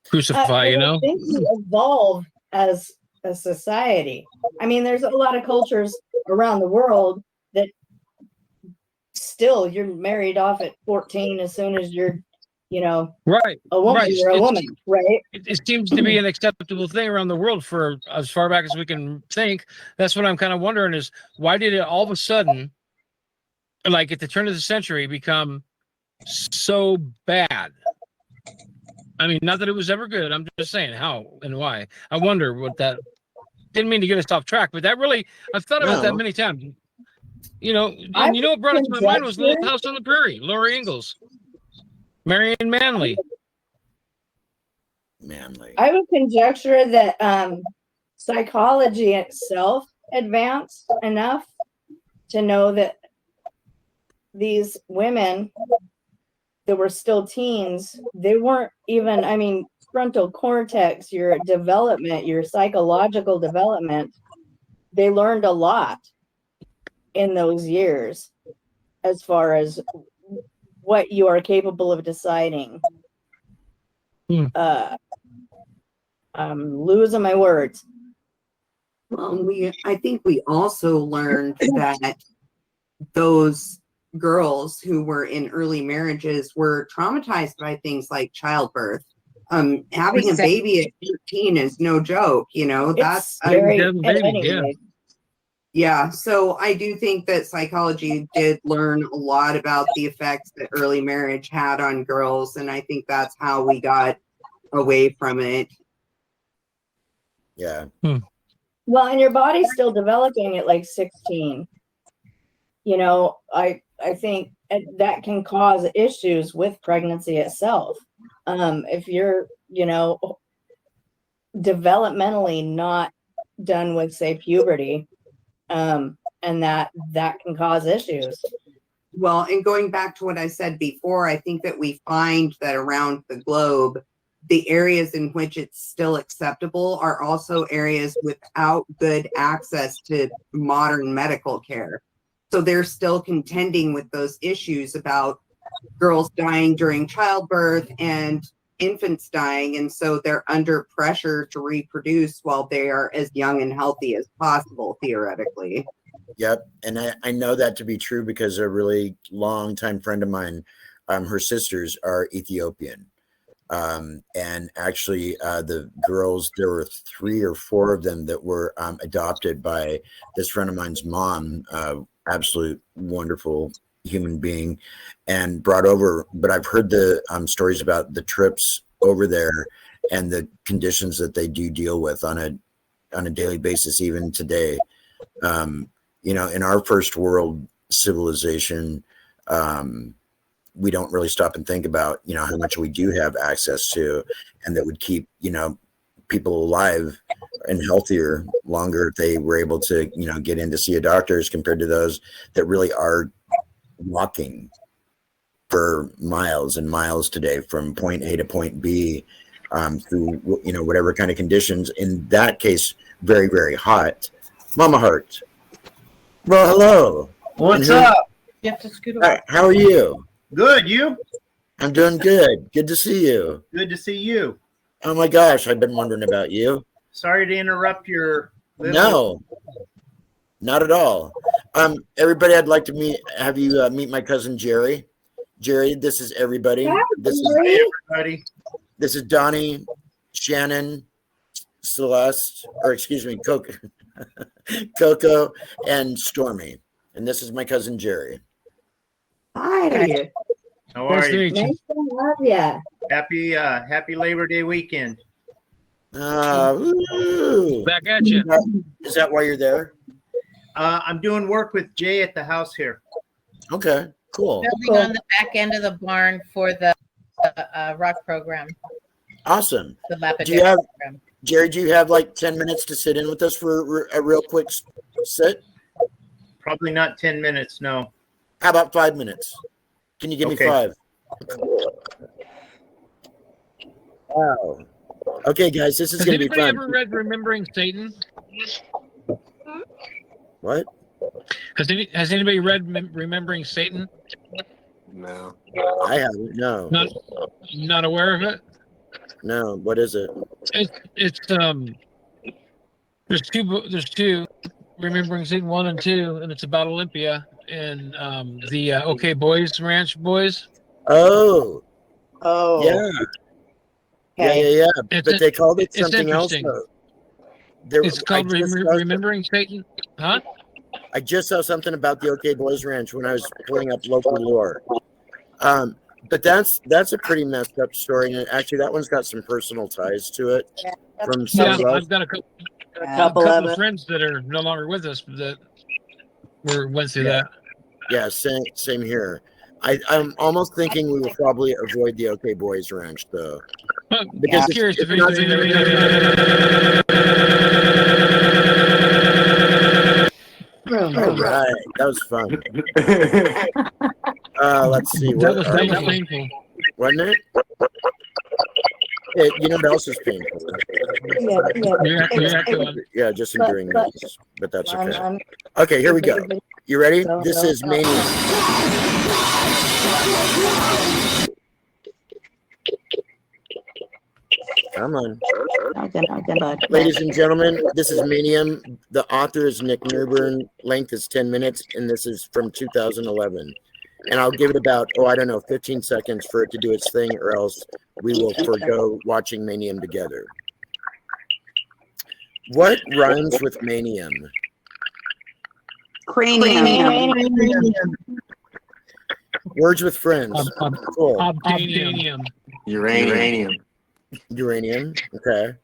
crucify, you know. I think we evolve as a society. I mean, there's a lot of cultures around the world that still you're married off at 14 as soon as you're, right, a woman. right. You're a woman, right? It seems to be an acceptable thing around the world for as far back as we can think. That's what I'm kind of wondering is, why did it all of a sudden, like at the turn of the century, become so bad? I mean, not that it was ever good. I'm just saying how and why. I wonder what that. Didn't mean to get us off track, but that really, I've thought about that many times. And you know what brought it to my mind was Little House on the Prairie, Laura Ingalls, Marion Manley. I would conjecture that psychology itself advanced enough to know that these women that were still teens, they weren't even, I mean, frontal cortex, your development, your psychological development, they learned a lot in those years as far as what you are capable of deciding. I'm losing my words. Well, I think we also learned that those girls who were in early marriages were traumatized by things like childbirth. Having a baby at 13 is no joke, that's very yeah. So I do think that psychology did learn a lot about the effects that early marriage had on girls. And I think that's how we got away from it. Yeah. Well, and your body's still developing at like 16. You know, I think that can cause issues with pregnancy itself. If you're, you know, developmentally not done with, say, puberty, and that can cause issues. Well, and going back to what I said before, I think that we find that around the globe, the areas in which it's still acceptable are also areas without good access to modern medical care. So they're still contending with those issues about girls dying during childbirth and infants dying. And so they're under pressure to reproduce while they are as young and healthy as possible, theoretically. Yep. And I know that to be true because a really long time friend of mine, her sisters are Ethiopian. And actually the girls, there were 3 or 4 of them that were adopted by this friend of mine's mom, absolute wonderful human being, and brought over. But I've heard the stories about the trips over there and the conditions that they do deal with on a daily basis, even today. You know, in our first world civilization, we don't really stop and think about, you know, how much we do have access to, and that would keep, you know, people alive and healthier longer if they were able to, you know, get in to see a doctor, as compared to those that really are walking for miles and miles today from point A to point B, through, you know, whatever kind of conditions. In that case, very, very hot. MommaHeart. Well, hello. What's up? You have to scoot away. How are you? Good, you? I'm doing good. Good to see you. Good to see you. Oh my gosh, I've been wondering about you. Sorry to interrupt your No, not at all. Everybody, I'd like to have you meet my cousin Jerry. Jerry, this is everybody. This is everybody. This is Donnie, Shannon, Celeste, or excuse me, Coco, and Stormy. And this is my cousin Jerry. Hi. How are you? Nice to have you. Happy Labor Day weekend. Back at you. Is that why you're there? I'm doing work with Jay at the house here. Okay, cool. Building on the back end of the barn for the rock program. Awesome. The lapidary Do you have, program. Jerry, do you have like 10 minutes to sit in with us for a real quick sit? Probably not 10 minutes, no. How about 5 minutes? Can you give me 5? Wow. Okay, guys, this is going to be fun. Has anybody ever read Remembering Satan? What? Has anybody read Remembering Satan? No. I haven't. No. Not aware of it? No. What is it? It's there's two Remembering Satan 1 and 2, and it's about Olympia and the OK Boys Ranch boys. Oh. Oh. Yeah. Yeah. But they called it something else. It's called Remembering Satan, huh? I just saw something about the OK Boys Ranch when I was pulling up local lore. But that's a pretty messed up story, and actually that one's got some personal ties to it. From I've got a couple of friends that are no longer with us that went through that. Yeah, same here. I'm almost thinking we will probably avoid the OK Boys Ranch though. Because I'm curious if all right, that was fun. Let's see. That was painful. Wasn't it? Hey, you know what else is painful? Yeah, just enduring this, but that's okay. Okay, here we go. You ready? This is Mania. Come on. Ladies and gentlemen, this is Manium. The author is Nick Newburn. Length is 10 minutes, and this is from 2011. And I'll give it about, 15 seconds for it to do its thing, or else we will forego watching Manium together. What rhymes with Manium? Cranium. Words with friends. Cool. Obtanium. Uranium. Uranium. Okay.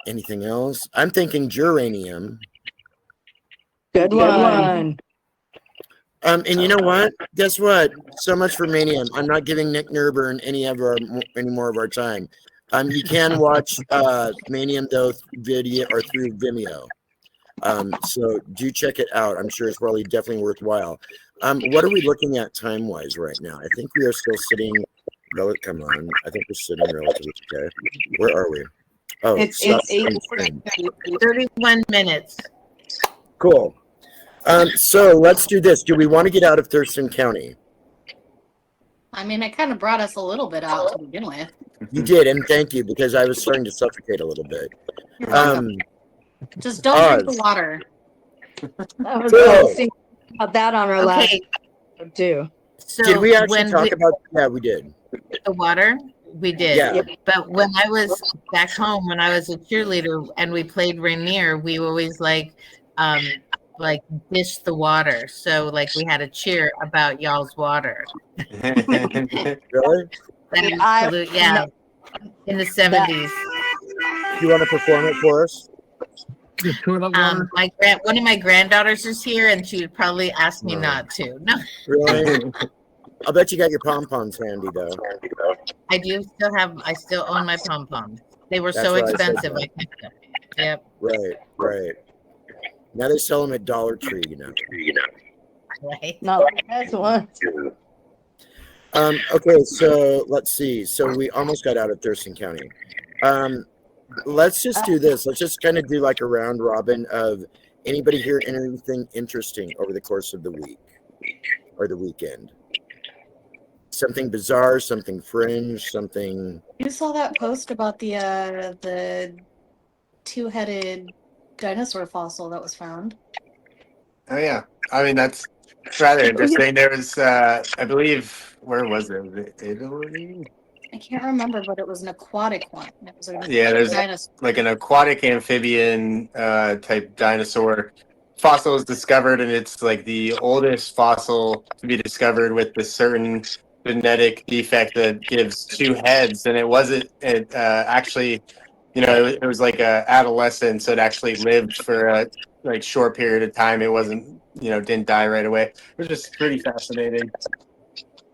Anything else? I'm thinking geranium. Good one. And you know what? Guess what? So much for Manium. I'm not giving Nick Nurburn any more of our time. You can watch Manium though video or through Vimeo. So do check it out. I'm sure it's probably definitely worthwhile. What are we looking at time wise right now? I think we are still sitting. Come on, I think we're sitting relatively okay. Where are we? Oh, it's 31 minutes. Cool. So let's do this. Do we want to get out of Thurston County? I mean, it kind of brought us a little bit out to begin with. You did, and thank you, because I was starting to suffocate a little bit. Just don't drink the water. I was thinking about that on our last too. So did we actually talk about? Yeah, we did. The water? We did. Yeah. But when I was back home, when I was a cheerleader and we played Rainier, we always like dish the water. So like we had a cheer about y'all's water. Really? Yeah. In the 70s. You want to perform it for us? One of my granddaughters is here, and she would probably ask me not to. No. Really? I'll bet you got your pom-poms handy though. I still own my pom-poms. They were so expensive. I kept them. Yep. Right. Now they sell them at Dollar Tree, you know. Right. Not like this one. Okay, so let's see. So we almost got out of Thurston County. Let's just do this. Let's just kind of do like a round robin of anybody hear anything interesting over the course of the week or the weekend. Something bizarre, something fringe, something. You saw that post about the two-headed dinosaur fossil that was found. Oh yeah, I mean that's rather interesting. There was, I believe, where was it? Was it Italy? I can't remember, but it was an aquatic one. It was There's dinosaur. like an aquatic amphibian type dinosaur fossil was discovered, and it's like the oldest fossil to be discovered with this certain genetic defect that gives two heads, and it wasn't. It actually, it was like a adolescent, so it actually lived for a like short period of time. It wasn't, didn't die right away. It was just pretty fascinating.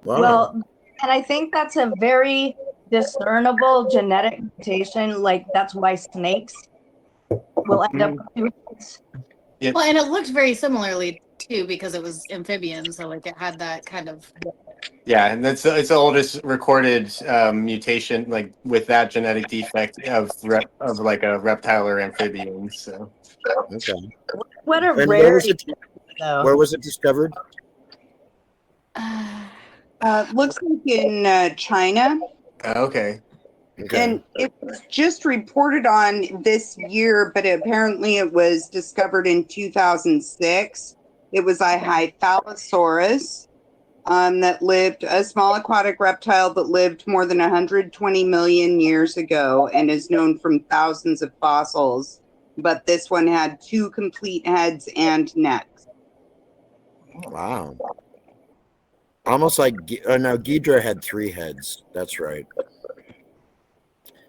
Wow. Well, and I think that's a very discernible genetic mutation. Like that's why snakes will end up with two heads. Yep. Well, and it looked very similarly too because it was amphibian, so like it had that kind of. Yeah, and it's the oldest recorded mutation, like with that genetic defect of like a reptile or amphibian. So, okay. What a and rarity! Where was it discovered? Looks like in China. Okay. And it was just reported on this year, but apparently it was discovered in 2006. It was a Hyphalosaurus that lived, a small aquatic reptile that lived more than 120 million years ago and is known from thousands of fossils. But this one had two complete heads and necks. Wow. Almost like, no, Ghidrah had three heads. That's right.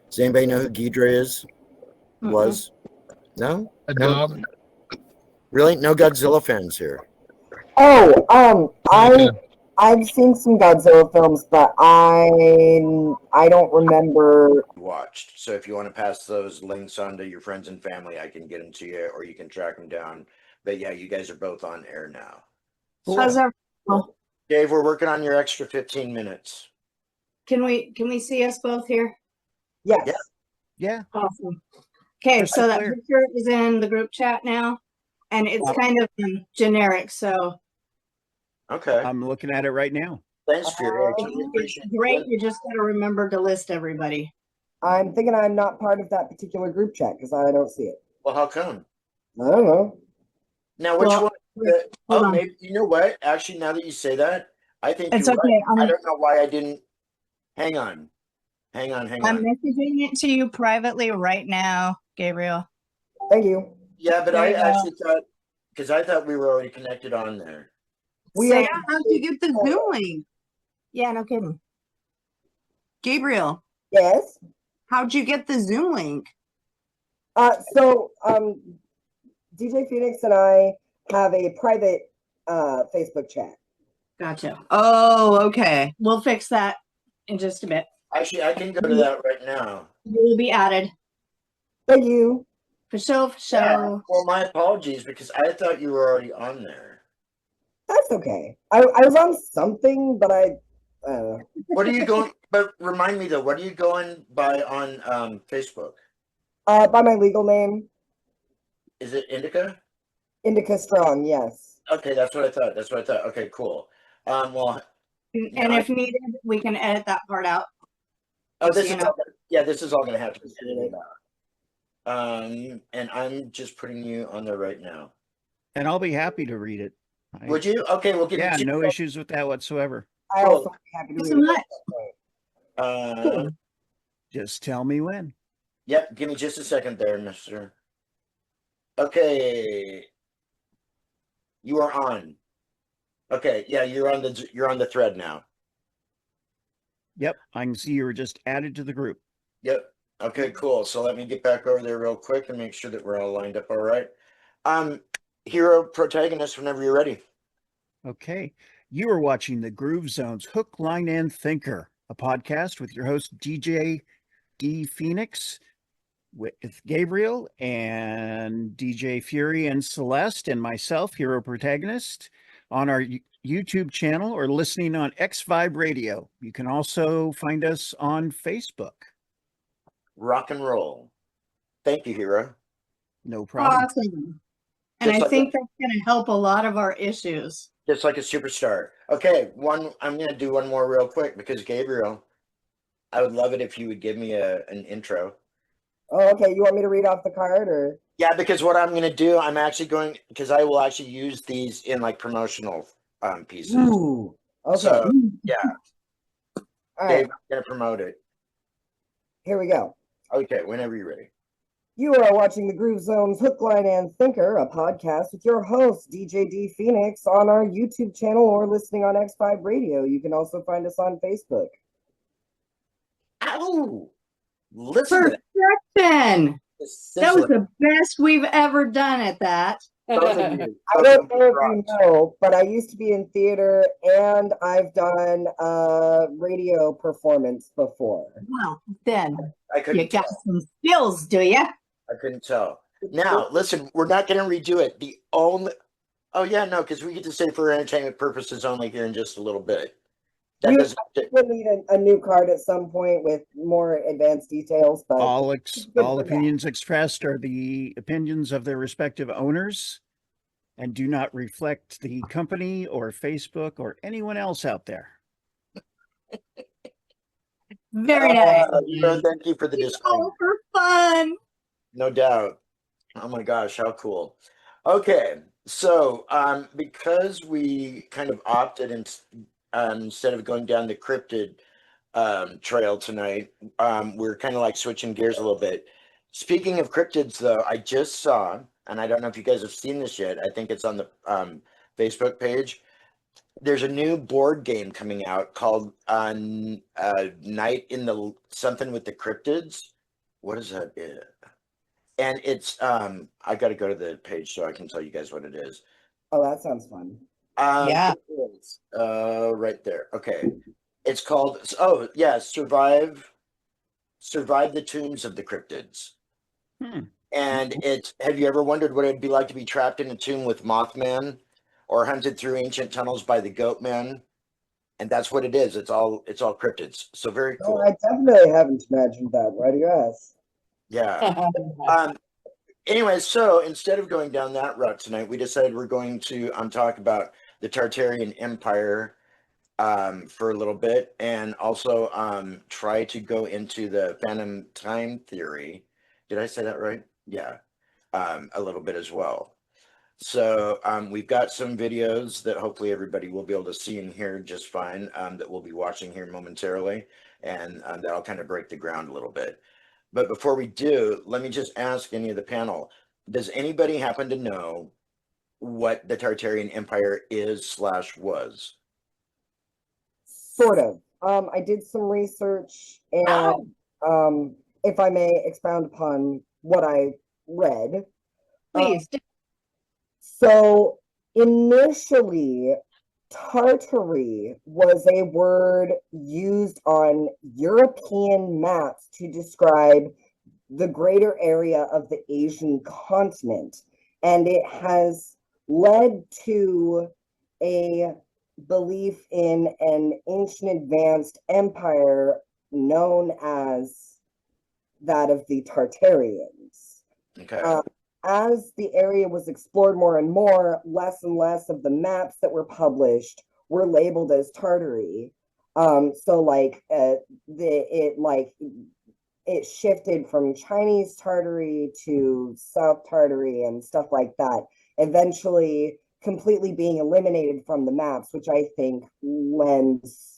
Does anybody know who Ghidrah is? Was? No? A dog. Really? No Godzilla fans here. Oh, I've seen some Godzilla films, but I don't remember. Watched. So if you want to pass those links on to your friends and family, I can get them to you, or you can track them down. But yeah, you guys are both on air now. How's that? Dave, we're working on your extra 15 minutes. Can we see us both here? Yes. Yeah. Awesome. Okay, so that picture is in the group chat now, and it's kind of generic. So. Okay. I'm looking at it right now. Thanks, Fury. It's great. You just got to remember to list everybody. I'm thinking I'm not part of that particular group chat because I don't see it. Well, how come? I don't know. Now, which one? Maybe, you know what? Actually, now that you say that, I think it's you're okay. right. I don't know why I didn't. Hang on. I'm messaging it to you privately right now, Gabriel. Thank you. Yeah, but I actually thought, because I thought we were already connected on there. How'd you get the Zoom link? Yeah, no kidding. Gabriel. Yes. How'd you get the Zoom link? DJ Phoenix and I have a private Facebook chat. Gotcha. Oh, okay. We'll fix that in just a bit. Actually, I can go to that right now. You will be added. Thank you. For sure. Yeah, well, my apologies because I thought you were already on there. That's okay. I was on something, but What are you going? But remind me though, what are you going by on Facebook? By my legal name. Is it Indica? Indica Strong, yes. Okay, that's what I thought. That's what I thought. Okay, cool. Well, And if needed, we can edit that part out. oh, this is all, yeah, this is all going to have to be edited out. And I'm just putting you on there right now. And I'll be happy to read it. Would you? Okay, we'll give you no issues with that whatsoever. I also happy to read it. Just tell me when. Yep, give me just a second there, mister. Okay. You are on. Okay, yeah, you're on the thread now. Yep, I can see you were just added to the group. Yep. Okay, cool. So let me get back over there real quick and make sure that we're all lined up all right. Hiro Protagonist, whenever you're ready. Okay. You are watching the Groove Zone's Hook, Line, and Thinker, a podcast with your host, DJ D Phoenix, with Gabriel and DJ Fury and Celeste, and myself, Hiro Protagonist, on our YouTube channel or listening on X-Vibe Radio. You can also find us on Facebook. Rock and roll. Thank you, Hiro. No problem. Awesome. And I think that's going to help a lot of our issues. Just like a superstar. Okay, I'm going to do one more real quick because Gabriel, I would love it if you would give me an intro. Oh, okay. You want me to read off the card or? Yeah, because what I'm going to do, I'm actually going, because I will actually use these in like promotional pieces. Ooh, okay. So, yeah. All Dave, right. I'm going to promote it. Here we go. Okay, whenever you're ready. You are watching the Groove Zone's Hook, Line, and Thinker, a podcast with your host, DJ D Phoenix, on our YouTube channel or listening on X5 Radio. You can also find us on Facebook. Ow! Listen to Perfection! That was the best we've ever done at that. I don't know if you know, but I used to be in theater and I've done radio performance before. Well, then you got some skills, do you? I couldn't tell. Now, listen, we're not going to redo it. The only, oh yeah, no, because we get to say for entertainment purposes only here in just a little bit. That doesn't. We'll need a new card at some point with more advanced details. But all opinions expressed are the opinions of their respective owners and do not reflect the company or Facebook or anyone else out there. Very nice. Thank you for the disclaimer. All for fun. No doubt. Oh my gosh, how cool. Okay, so because we kind of opted instead of going down the cryptid trail tonight, we're kind of like switching gears a little bit. Speaking of cryptids, though, I just saw, and I don't know if you guys have seen this yet, I think it's on the Facebook page. There's a new board game coming out called Night in the something with the Cryptids. What is that? And it's I got to go to the page so I can tell you guys what it is. Oh, that sounds fun. Yeah. Right there. Okay. It's called, oh yeah, Survive the Tombs of the Cryptids. And have you ever wondered what it'd be like to be trapped in a tomb with Mothman or hunted through ancient tunnels by the Goatman? And that's what it is. It's all cryptids. So very cool. Oh, I definitely haven't imagined that. Why do you ask? Yeah. Anyway, so instead of going down that route tonight, we decided we're going to talk about the Tartarian Empire for a little bit, and also try to go into the phantom time theory. Did I say that right? Yeah, a little bit as well. So we've got some videos that hopefully everybody will be able to see and hear just fine, that we'll be watching here momentarily, and that'll kind of break the ground a little bit. But before we do, let me just ask any of the panel, does anybody happen to know what the Tartarian Empire is / was? Sort of. I did some research, and if I may expound upon what I read. Please. So initially, Tartary was a word used on European maps to describe the greater area of the Asian continent, and it has led to a belief in an ancient advanced empire known as that of the Tartarians. Okay. As the area was explored more and more, less and less of the maps that were published were labeled as Tartary. So like it shifted from Chinese Tartary to South Tartary and stuff like that, eventually completely being eliminated from the maps, which I think lends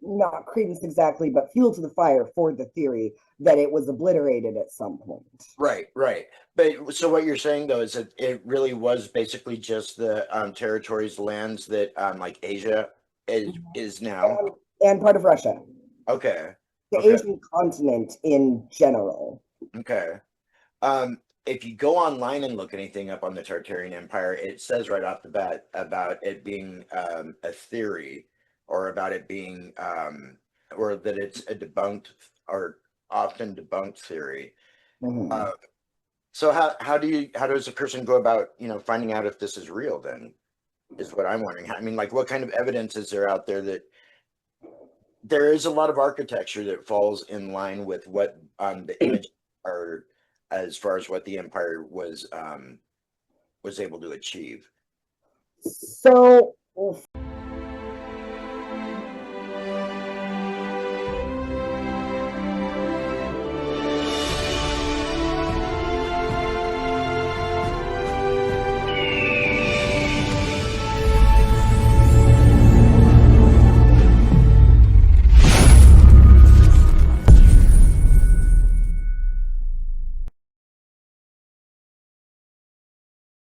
not credence exactly, but fuel to the fire for the theory that it was obliterated at some point. Right. But so what you're saying though is that it really was basically just the territories, lands that like Asia is now, and part of Russia. Okay. The Asian continent in general. Okay. If you go online and look anything up on the Tartarian Empire, it says right off the bat about it being a theory, or about it being or that it's a debunked or often debunked theory. So how does a person go about finding out if this is real? Then is what I'm wondering. I mean, like, what kind of evidence is there out there that there is a lot of architecture that falls in line with what the image are, as far as what the empire was able to achieve? So